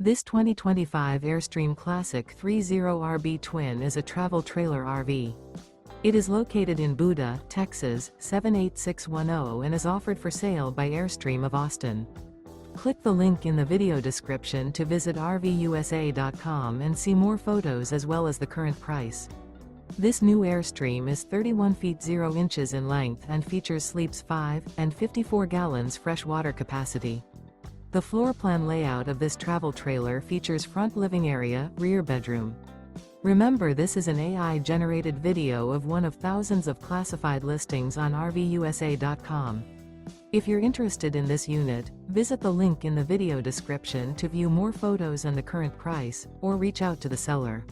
This 2025 Airstream Classic 30RB Twin is a travel trailer RV. It is located in Buda, Texas, 78610 and is offered for sale by Airstream of Austin. Click the link in the video description to visit RVUSA.com and see more photos as well as the current price. This new Airstream is 31 feet 0 inches in length and features sleeps 5 and 54 gallons fresh water capacity. The floor plan layout of this travel trailer features front living area, rear bedroom. Remember, this is an AI-generated video of one of thousands of classified listings on RVUSA.com. If you're interested in this unit, visit the link in the video description to view more photos and the current price, or reach out to the seller.